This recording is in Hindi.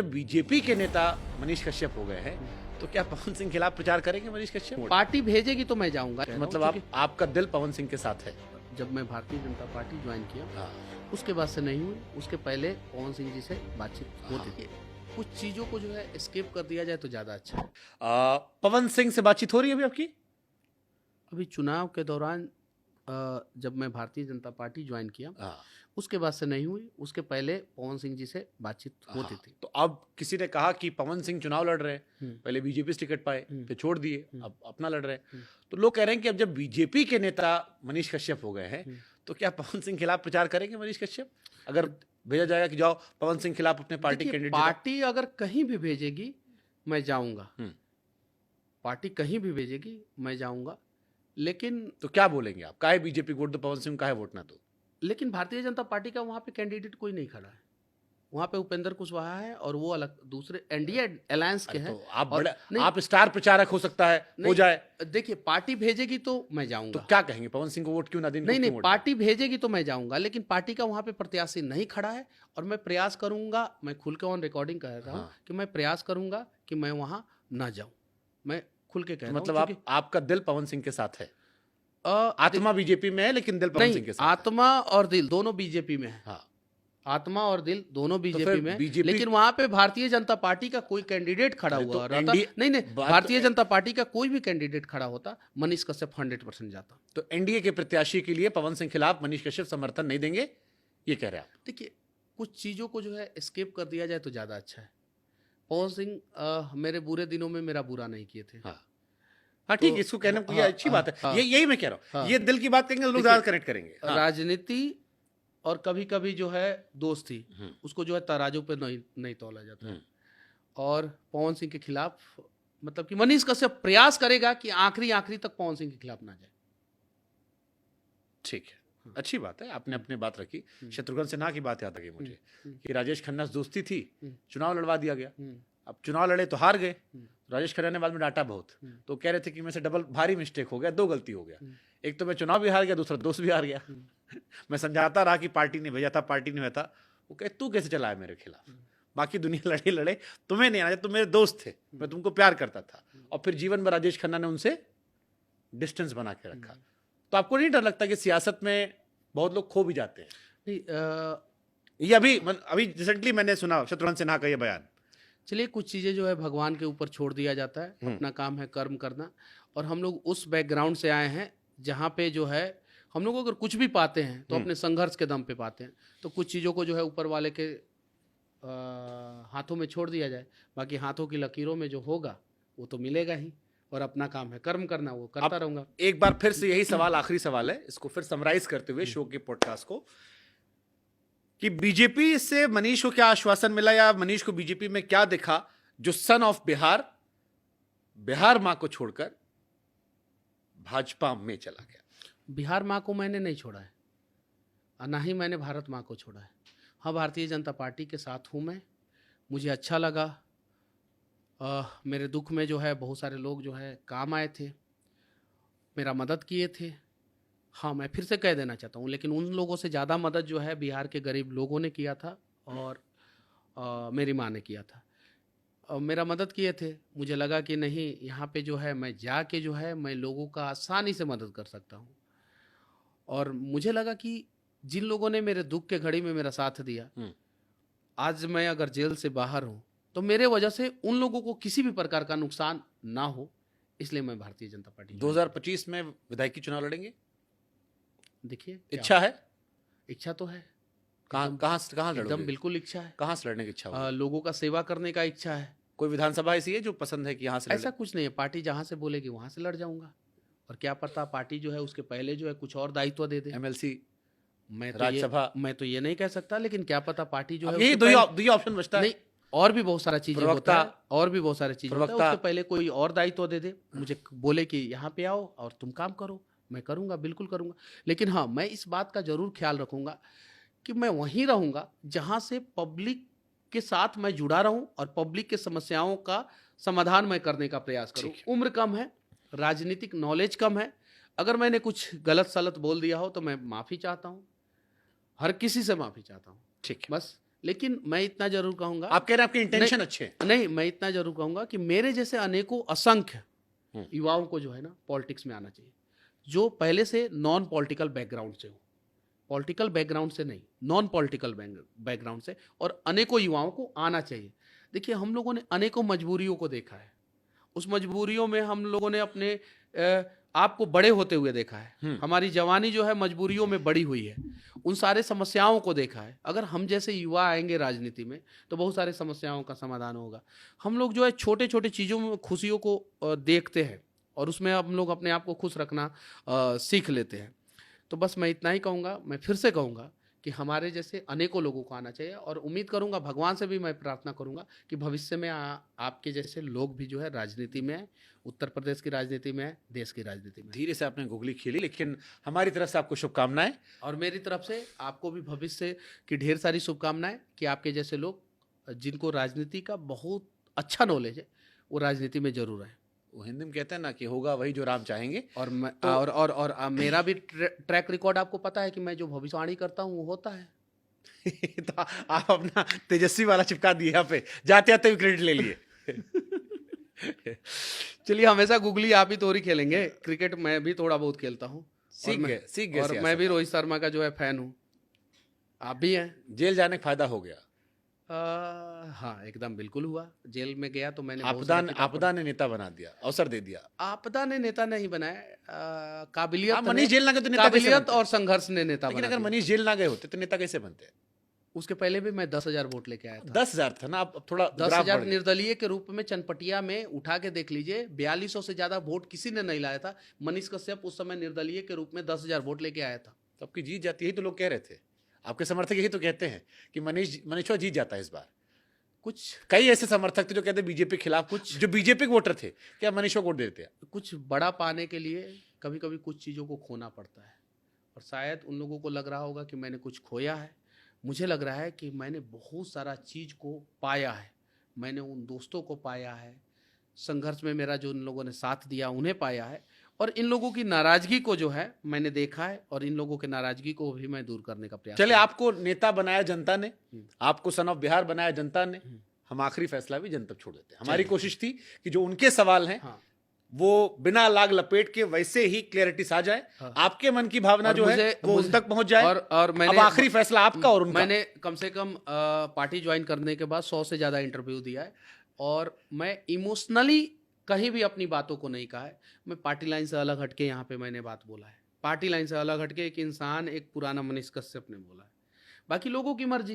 बीजेपी के नेता मनीष कश्यप हो गए हैं, तो क्या पवन सिंह खिलाफ प्रचार करेंगे मनीष कश्यप? पार्टी भेजेगी तो मैं जाऊंगा। मतलब आपका दिल पवन सिंह के साथ है? जब मैं भारतीय जनता पार्टी ज्वाइन किया हाँ। उसके बाद से नहीं हुई। उसके पहले पवन सिंह जी से बातचीत होती थी। कुछ चीजों को जो है स्किप कर दिया जाए तो ज्यादा अच्छा है। पवन सिंह से बातचीत हो रही है अभी आपकी? अभी चुनाव के दौरान जब मैं भारतीय जनता पार्टी ज्वाइन किया हाँ। उसके बाद से नहीं हुई। उसके पहले पवन सिंह जी से बातचीत होती थी। तो अब किसी ने कहा कि पवन सिंह चुनाव लड़ रहे हैं, पहले बीजेपी से टिकट पाए, फिर छोड़ दिए, अब अपना लड़ रहे हैं। तो लोग कह रहे हैं कि अब जब बीजेपी के नेता मनीष कश्यप हो गए हैं, तो क्या पवन सिंह खिलाफ प्रचार करेंगे मनीष कश्यप? अगर भेजा जाएगा कि जाओ पवन सिंह खिलाफ अपने पार्टी कैंडिडेट, पार्टी अगर कहीं भी भेजेगी मैं जाऊंगा। पार्टी कहीं भी भेजेगी मैं जाऊंगा। लेकिन तो क्या बोलेंगे आप? काहे बीजेपी वोट दो, पवन सिंह काहे वोट ना दो? लेकिन भारतीय जनता पार्टी का वहां पे कैंडिडेट कोई नहीं खड़ा है। वहां पे उपेंद्र कुशवाहा है और वो अलग दूसरे एनडीए अलायंस के हैं। तो आप स्टार प्रचारक हो सकता है, हो जाए। देखिए पार्टी भेजेगी तो मैं जाऊंगा। तो क्या कहेंगे, पवन सिंह को वोट क्यों ना दें? नहीं, पार्टी भेजेगी तो मैं जाऊंगा। लेकिन पार्टी का वहां पे प्रत्याशी नहीं खड़ा है और मैं प्रयास करूंगा, मैं खुल के ऑन रिकॉर्डिंग कह रहा हूँ कि मैं प्रयास करूंगा कि मैं वहां ना जाऊं। मैं खुल के कह रहा हूं। मतलब आपका दिल पवन सिंह के साथ है? आत्मा बीजेपी में है लेकिन दिल पवन सिंह के साथ आत्मा और दिल दोनों बीजेपी में है। हाँ। आत्मा और दिल दोनों बीजेपी में। बीजेपी लेकिन वहां पे भारतीय जनता पार्टी का कोई कैंडिडेट खड़ा हुआ रहता नहीं, भारतीय जनता पार्टी का कोई भी कैंडिडेट खड़ा होता मनीष कश्यप 100% जाता। तो एनडीए के प्रत्याशी के लिए पवन सिंह खिलाफ मनीष कश्यप समर्थन नहीं देंगे, ये कह रहे हैं आप? देखिए कुछ चीजों को जो है स्किप कर दिया जाए तो ज्यादा अच्छा है। पवन सिंह मेरे बुरे दिनों में मेरा बुरा नहीं किए थे। हाँ ठीक है, इसको कहने को अच्छी बात है। यही मैं कह रहा हूँ, ये दिल की बात कहेंगे तो लोग ज्यादा कनेक्ट करेंगे। राजनीति और कभी कभी जो है दोस्ती, उसको जो है तराजू पे नहीं तौला जाता। और पवन सिंह के खिलाफ मतलब कि मनीष कश्यप प्रयास करेगा कि आखिरी तक पवन सिंह के खिलाफ ना जाए। ठीक है, अच्छी बात है, आपने अपनी बात रखी। शत्रुघ्न सिन्हा की बात याद आ गई मुझे कि राजेश खन्ना से दोस्ती थी, चुनाव लड़वा दिया गया। अब चुनाव लड़े तो हार गए। राजेश खन्ना ने बाद में डांटा बहुत, तो कह रहे थे कि मेरे से डबल भारी मिस्टेक हो गया, 2 गलती हो गया। एक तो मैं चुनाव भी हार गया, दूसरा दोस्त भी हार गया। मैं समझाता रहा कि पार्टी ने भेजा था, पार्टी ने भेजा था। वो कहे तू कैसे चला है मेरे खिलाफ? बाकी दुनिया लड़े, तुम्हें नहीं आना, तुम मेरे दोस्त थे, मैं तुमको प्यार करता था। और फिर जीवन में राजेश खन्ना ने उनसे डिस्टेंस बना के रखा। तो आपको नहीं डर लगता कि सियासत में बहुत लोग खो भी जाते हैं? नहीं, ये अभी रिसेंटली मैंने सुना शत्रुघ्न सिन्हा का ये बयान। चलिए कुछ चीज़ें जो है भगवान के ऊपर छोड़ दिया जाता है। अपना काम है कर्म करना। और हम लोग उस बैकग्राउंड से आए हैं जहाँ पे जो है हम लोग अगर कुछ भी पाते हैं तो अपने संघर्ष के दम पे पाते हैं। तो कुछ चीज़ों को जो है ऊपर वाले के हाथों में छोड़ दिया जाए। बाकी हाथों की लकीरों में जो होगा वो तो मिलेगा ही। और अपना काम है कर्म करना, वो करता रहूँगा। एक बार फिर से यही सवाल, आखिरी सवाल है, इसको फिर समराइज करते हुए शो के पॉडकास्ट को, कि बीजेपी से मनीष को क्या आश्वासन मिला या मनीष को बीजेपी में क्या दिखा जो सन ऑफ बिहार मां को छोड़कर भाजपा में चला गया? बिहार माँ को मैंने नहीं छोड़ा है और ना ही मैंने भारत माँ को छोड़ा है। हाँ, भारतीय जनता पार्टी के साथ हूँ मैं। मुझे अच्छा लगा। मेरे दुख में जो है बहुत सारे लोग जो है काम आए थे, मेरा मदद किए थे। हाँ, मैं फिर से कह देना चाहता हूँ, लेकिन उन लोगों से ज़्यादा मदद जो है बिहार के गरीब लोगों ने किया था और मेरी माँ ने किया था। मेरा मदद किए थे। मुझे लगा कि नहीं, यहाँ पे जो है मैं जाके जो है मैं लोगों का आसानी से मदद कर सकता हूँ। और मुझे लगा कि जिन लोगों ने मेरे दुख के घड़ी में मेरा साथ दिया, आज मैं अगर जेल से बाहर हूँ तो मेरे वजह से उन लोगों को किसी भी प्रकार का नुकसान ना हो, इसलिए मैं भारतीय जनता पार्टी 2025 में विधायकी चुनाव लड़ेंगे? देखिए इच्छा है? इच्छा तो है। कहाँ लड़ोगे? एकदम बिल्कुल इच्छा है। कहाँ से लड़ने की इच्छा है? लोगों का सेवा करने का इच्छा है। कोई विधानसभा ऐसी है जो पसंद है कि यहाँ से? ऐसा कुछ नहीं है, पार्टी जहाँ से बोलेगी वहाँ से लड़ जाऊंगा। और क्या पता पार्टी जो है उसके पहले जो है कुछ और दायित्व दे दे। MLC, राज्यसभा, मैं तो ये नहीं कह सकता, लेकिन क्या पता पार्टी जो है यही दो ही ऑप्शन बचता है। नहीं, और भी बहुत सारा चीजें होता है, और भी बहुत सारी चीजें होता है। उसके पहले कोई और दायित्व दे दे, मुझे बोले कि यहाँ पे आओ और तुम काम करो, मैं करूँगा, बिल्कुल करूँगा। लेकिन हाँ, मैं इस बात का जरूर ख्याल रखूँगा कि मैं वहीं रहूँगा जहाँ से पब्लिक के साथ मैं जुड़ा रहूँ और पब्लिक के समस्याओं का समाधान मैं करने का प्रयास करूँ। उम्र कम है, राजनीतिक नॉलेज कम है। अगर मैंने कुछ गलत सलत बोल दिया हो तो मैं माफ़ी चाहता हूँ, हर किसी से माफ़ी चाहता हूँ। ठीक है, बस लेकिन मैं इतना जरूर कहूंगा, आप कह रहे हैं आपके इंटेंशन अच्छे हैं। नहीं, मैं इतना जरूर कहूंगा कि मेरे जैसे अनेकों असंख्य युवाओं को जो है ना पॉलिटिक्स में आना चाहिए, जो पहले से नॉन पॉलिटिकल बैकग्राउंड से हो, पॉलिटिकल बैकग्राउंड से नहीं, नॉन पॉलिटिकल बैकग्राउंड से, और अनेकों युवाओं को आना चाहिए। देखिए, हम लोगों ने अनेकों मजबूरियों को देखा है, उस मजबूरियों में हम लोगों ने अपने आप को बड़े होते हुए देखा है। हमारी जवानी जो है मजबूरियों में बड़ी हुई है, उन सारे समस्याओं को देखा है। अगर हम जैसे युवा आएंगे राजनीति में तो बहुत सारे समस्याओं का समाधान होगा। हम लोग जो है छोटे छोटे चीज़ों में खुशियों को देखते हैं और उसमें हम लोग अपने आप को खुश रखना सीख लेते हैं। तो बस मैं इतना ही कहूँगा, मैं फिर से कहूँगा कि हमारे जैसे अनेकों लोगों को आना चाहिए, और उम्मीद करूंगा, भगवान से भी मैं प्रार्थना करूंगा कि भविष्य में आपके जैसे लोग भी जो है राजनीति में, उत्तर प्रदेश की राजनीति में, देश की राजनीति में। धीरे से आपने गुगली खेली, लेकिन हमारी तरफ से आपको शुभकामनाएं, और मेरी तरफ से आपको भी भविष्य की ढेर सारी शुभकामनाएं कि आपके जैसे लोग जिनको राजनीति का बहुत अच्छा नॉलेज है वो राजनीति में जरूर है। वो हिंदी में कहते हैं ना कि होगा वही जो राम चाहेंगे। और मैं और मेरा भी ट्रैक रिकॉर्ड आपको पता है कि मैं जो भविष्यवाणी करता हूँ वो होता है। तो आप अपना तेजस्वी वाला चिपका दिए यहाँ पे, जाते आते भी क्रेडिट ले लिए। चलिए, हमेशा गुगली आप ही तोरी खेलेंगे, क्रिकेट मैं भी थोड़ा बहुत खेलता हूँ, सीख गए। और मैं भी रोहित शर्मा का जो है फैन हूँ, आप भी हैं। जेल जाने का फायदा हो गया? हाँ, एकदम बिल्कुल हुआ। जेल में गया तो मैंने आपदा ने नेता बना दिया, अवसर दे दिया। आपदा ने नेता नहीं बनाया, काबिलियत मनीष जेल ना गए तो नेता कैसे काबिलियत बनते? और संघर्ष ने नेता लेकिन बना अगर दिया। मनीष जेल ना गए होते तो नेता कैसे बनते? उसके पहले भी मैं 10,000 वोट लेके आया था। 10,000 था ना, अब थोड़ा 10,000 निर्दलीय के रूप में चनपटिया में उठा के देख लीजिए, 4200 से ज्यादा वोट किसी ने नहीं लाया था। मनीष कश्यप उस समय निर्दलीय के रूप में 10,000 वोट लेके आया था। तो आपकी जीत जाती, यही तो लोग कह रहे थे, आपके समर्थक यही तो कहते हैं कि मनीष जीत जाता है इस बार। कुछ कई ऐसे समर्थक थे जो कहते बीजेपी के खिलाफ, कुछ जो बीजेपी के वोटर थे क्या मनीष को वोट देते हैं? कुछ बड़ा पाने के लिए कभी कभी कुछ चीज़ों को खोना पड़ता है, और शायद उन लोगों को लग रहा होगा कि मैंने कुछ खोया है। मुझे लग रहा है कि मैंने बहुत सारा चीज़ को पाया है। मैंने उन दोस्तों को पाया है, संघर्ष में मेरा जो उन लोगों ने साथ दिया उन्हें पाया है, और इन लोगों की नाराजगी को जो है मैंने देखा है, और इन लोगों की नाराजगी को भी मैं दूर करने का प्रयास। चले, आपको नेता बनाया जनता ने, आपको सन ऑफ बिहार बनाया जनता ने, हम आखिरी फैसला भी जनता तक छोड़ देते हैं। हमारी कोशिश थी कि जो उनके सवाल हैं वो बिना लाग लपेट के वैसे ही क्लैरिटी आ जाए, आपके मन की भावना जो है वो उन तक पहुंच जाए। और मैंने, अब आखिरी फैसला आपका और उनका। मैंने कम से कम पार्टी ज्वाइन करने के बाद 100 से ज्यादा इंटरव्यू दिया है, और मैं इमोशनली कहीं भी अपनी बातों को नहीं कहा है। मैं पार्टी लाइन से अलग हटके यहाँ पे मैंने बात बोला है, पार्टी लाइन से अलग हटके एक इंसान, एक पुराना मनीष कश्यप ने बोला है। बाकी लोगों की मर्जी।